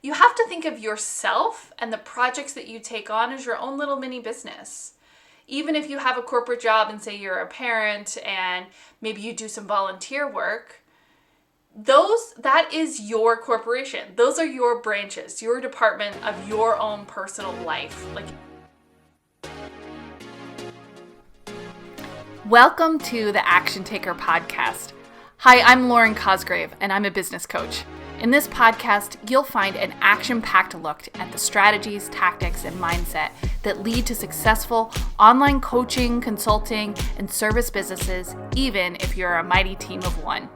You have to think of yourself and the projects that you take on as your own little mini business. Even if you have a corporate job and say you're a parent and maybe you do some volunteer work, that is your corporation. Those are your branches, your department of your own personal life. Welcome to the Action Taker podcast. Hi, I'm Lauren Cosgrave, and I'm a business coach. In this podcast, you'll find an action-packed look at the strategies, tactics, and mindset that lead to successful online coaching, consulting, and service businesses, even if you're a mighty team of one.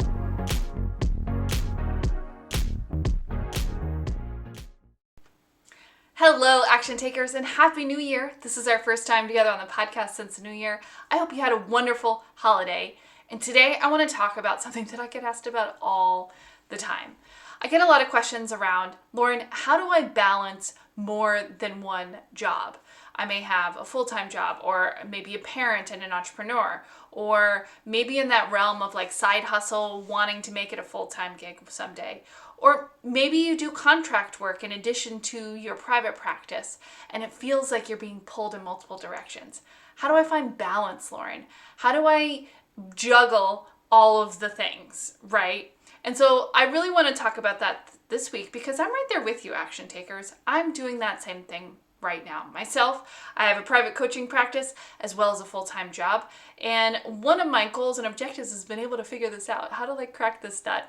Hello, Action Takers, and Happy New Year. This is our first time together on the podcast since the new year. I hope you had a wonderful holiday. And today I want to talk about something that I get asked about all the time. I get a lot of questions around, Lauren, how do I balance more than one job? I may have a full-time job, or maybe a parent and an entrepreneur, or maybe in that realm of like side hustle, wanting to make it a full-time gig someday. Or maybe you do contract work in addition to your private practice, and it feels like you're being pulled in multiple directions. How do I find balance, Lauren? How do I juggle all of the things, right? And so I really want to talk about that this week because I'm right there with you, Action Takers. I'm doing that same thing right now. Myself, I have a private coaching practice as well as a full-time job. And one of my goals and objectives has been able to figure this out. How to crack this nut?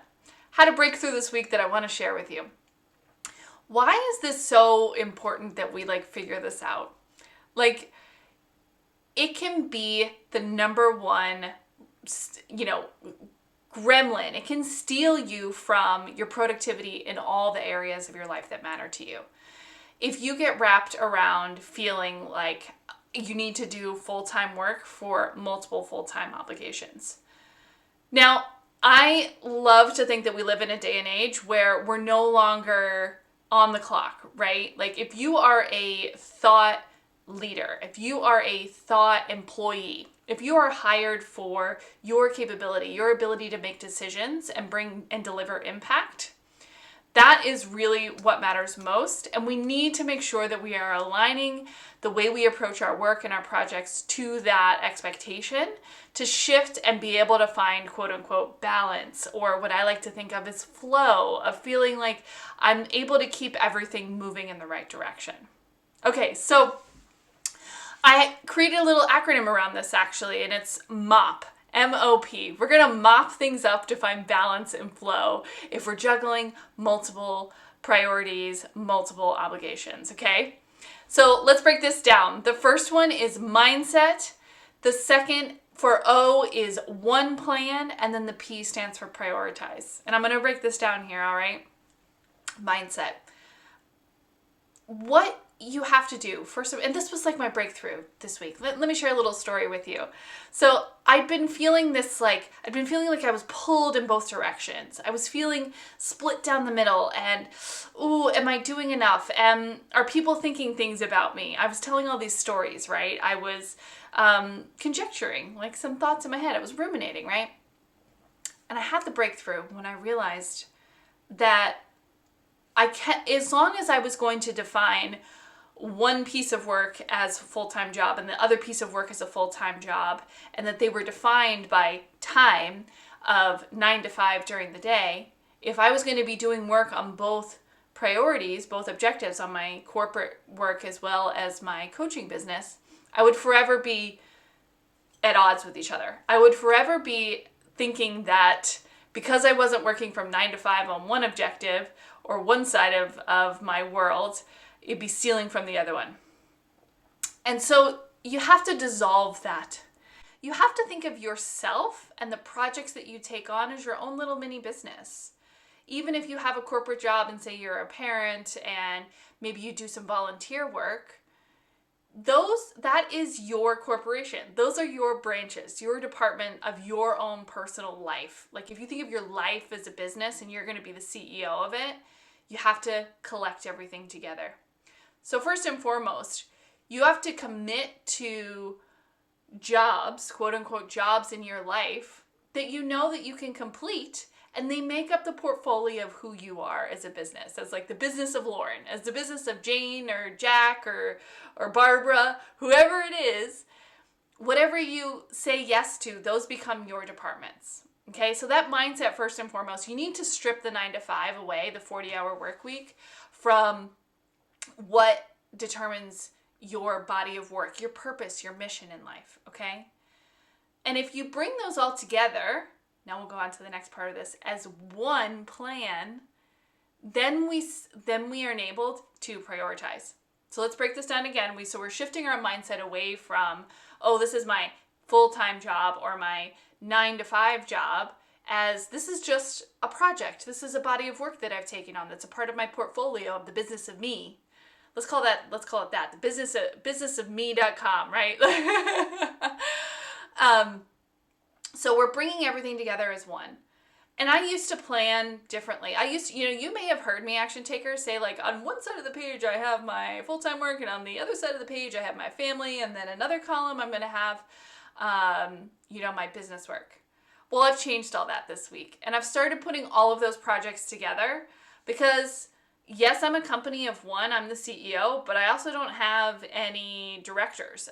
How to break through this week that I want to share with you. Why is this so important that we figure this out? It can be the number one, gremlin. It can steal you from your productivity in all the areas of your life that matter to you. If you get wrapped around feeling like you need to do full-time work for multiple full-time obligations. Now, I love to think that we live in a day and age where we're no longer on the clock, right? If you are a thought leader, if you are a thought employee, if you are hired for your capability, your ability to make decisions and bring and deliver impact, that is really what matters most. And we need to make sure that we are aligning the way we approach our work and our projects to that expectation to shift and be able to find quote unquote balance, or what I like to think of as flow, of feeling like I'm able to keep everything moving in the right direction. Okay, so I created a little acronym around this actually, and it's MOP. M-O-P. We're going to mop things up to find balance and flow if we're juggling multiple priorities, multiple obligations, okay? So let's break this down. The first one is mindset. The second for O is one plan, and then the P stands for prioritize. And I'm going to break this down here, all right? Mindset. What you have to do first, and this was my breakthrough this week. Let me share a little story with you. So I've been feeling like I was pulled in both directions. I was feeling split down the middle, and am I doing enough? Are people thinking things about me? I was telling all these stories, right? I was conjecturing, some thoughts in my head. I was ruminating, right? And I had the breakthrough when I realized that as long as I was going to define one piece of work as a full-time job and the other piece of work as a full-time job, and that they were defined by time of 9 to 5 during the day, if I was going to be doing work on both priorities, both objectives on my corporate work as well as my coaching business, I would forever be at odds with each other. I would forever be thinking that because I wasn't working from 9 to 5 on one objective or one side of my world, it'd be stealing from the other one. And so you have to dissolve that. You have to think of yourself and the projects that you take on as your own little mini business. Even if you have a corporate job and say you're a parent and maybe you do some volunteer work, that is your corporation. Those are your branches, your department of your own personal life. If you think of your life as a business and you're going to be the CEO of it, you have to collect everything together. So first and foremost, you have to commit to jobs, quote unquote jobs in your life that you know that you can complete And they make up the portfolio of who you are as a business, as like the business of Lauren, as the business of Jane or Jack or Barbara, whoever it is. Whatever you say yes to, those become your departments. Okay, so that mindset, first and foremost, you need to strip the 9 to 5 away, the 40-hour work week, from what determines your body of work, your purpose, your mission in life, okay? And if you bring those all together, now we'll go on to the next part of this, as one plan, then we are enabled to prioritize. So let's break this down again. We're shifting our mindset away from, oh, this is my full-time job or my 9 to 5 job, as this is just a project. This is a body of work that I've taken on that's a part of my portfolio of the business of me. Let's call it that, the businessofme.com, right? So we're bringing everything together as one. And I used to plan differently. You may have heard me, action takers, say like, on one side of the page I have my full-time work, and on the other side of the page I have my family, and then another column I'm going to have, my business work. Well, I've changed all that this week, and I've started putting all of those projects together because, yes, I'm a company of one, I'm the CEO, but I also don't have any directors,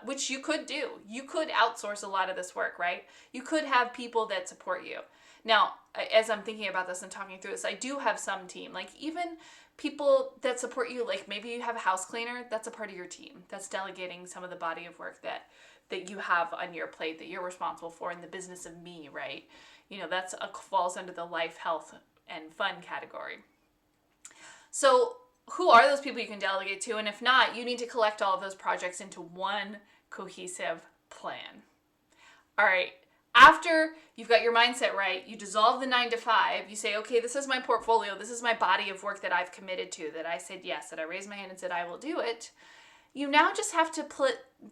which you could do. You could outsource a lot of this work, right? You could have people that support you. Now, as I'm thinking about this and talking through this, I do have some team, like even people that support you, like maybe you have a house cleaner, that's a part of your team. That's delegating some of the body of work that you have on your plate that you're responsible for in the business of me, right? That's falls under the life, health, and fun category. So who are those people you can delegate to? And if not, you need to collect all of those projects into one cohesive plan. All right. After you've got your mindset right, you dissolve the 9 to 5, you say, okay, this is my portfolio, this is my body of work that I've committed to, that I said yes, that I raised my hand and said I will do it. You now just have to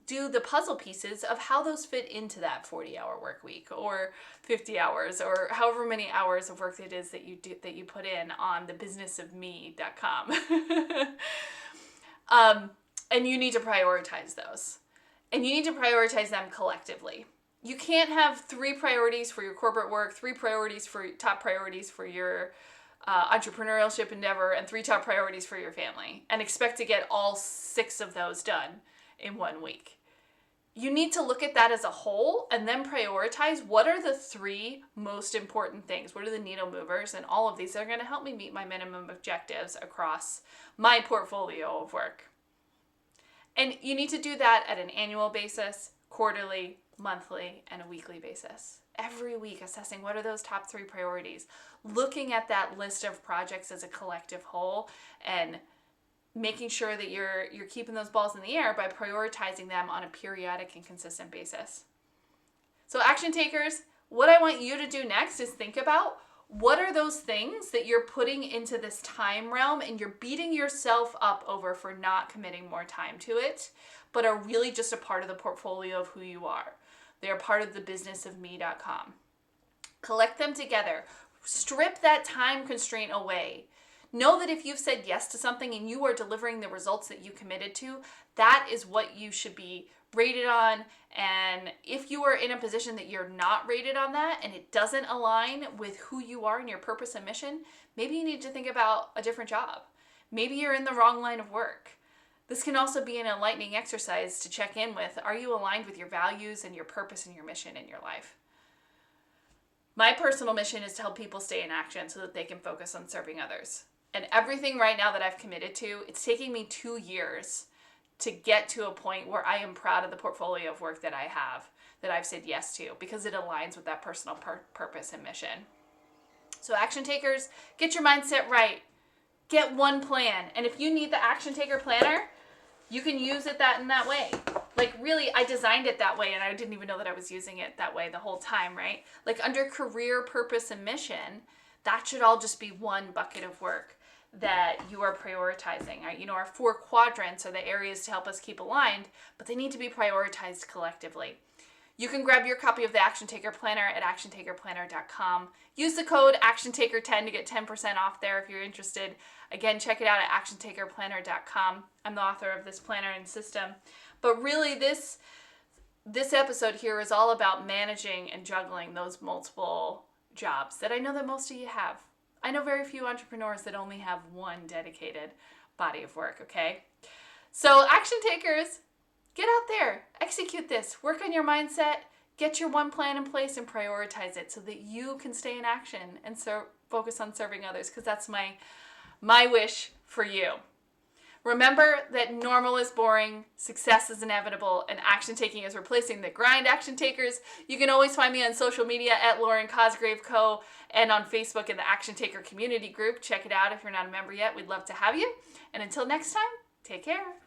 do the puzzle pieces of how those fit into that 40-hour work week or 50 hours or however many hours of work it is that you put in on the businessofme.com. And you need to prioritize those. And you need to prioritize them collectively. You can't have 3 priorities for your corporate work, 3 top priorities for your entrepreneurship endeavor, and 3 top priorities for your family, and expect to get all 6 of those done in 1 week. You need to look at that as a whole and then prioritize what are the 3 most important things. What are the needle movers? And all of these are going to help me meet my minimum objectives across my portfolio of work. And you need to do that at an annual basis, quarterly, monthly, and a weekly basis. Every week assessing what are those top 3 priorities, looking at that list of projects as a collective whole, and making sure that you're keeping those balls in the air by prioritizing them on a periodic and consistent basis. So action takers, what I want you to do next is think about what are those things that you're putting into this time realm and you're beating yourself up over for not committing more time to it, but are really just a part of the portfolio of who you are. They are part of the businessofme.com. Collect them together. Strip that time constraint away. Know that if you've said yes to something and you are delivering the results that you committed to, that is what you should be rated on. And if you are in a position that you're not rated on that and it doesn't align with who you are and your purpose and mission, maybe you need to think about a different job. Maybe you're in the wrong line of work. This can also be an enlightening exercise to check in with, are you aligned with your values and your purpose and your mission in your life? My personal mission is to help people stay in action so that they can focus on serving others. And everything right now that I've committed to, it's taking me 2 years to get to a point where I am proud of the portfolio of work that I have, that I've said yes to, because it aligns with that personal purpose and mission. So action takers, get your mindset right. Get one plan. And if you need the action taker planner, you can use it in that way. Like really, I designed it that way and I didn't even know that I was using it that way the whole time, right? Like under career, purpose, and mission, that should all just be one bucket of work that you are prioritizing. Right? Our 4 quadrants are the areas to help us keep aligned, but they need to be prioritized collectively. You can grab your copy of the Action Taker Planner at actiontakerplanner.com. Use the code ActionTaker10 to get 10% off there if you're interested. Again, check it out at actiontakerplanner.com. I'm the author of this planner and system. But really, this episode here is all about managing and juggling those multiple jobs that I know that most of you have. I know very few entrepreneurs that only have one dedicated body of work, okay? So action takers, get out there, execute this, work on your mindset, get your one plan in place and prioritize it so that you can stay in action and focus on serving others, because that's my wish for you. Remember that normal is boring, success is inevitable, and action taking is replacing the grind. Action takers, you can always find me on social media at Lauren Cosgrave Co. and on Facebook in the Action Taker community group. Check it out if you're not a member yet. We'd love to have you. And until next time, take care.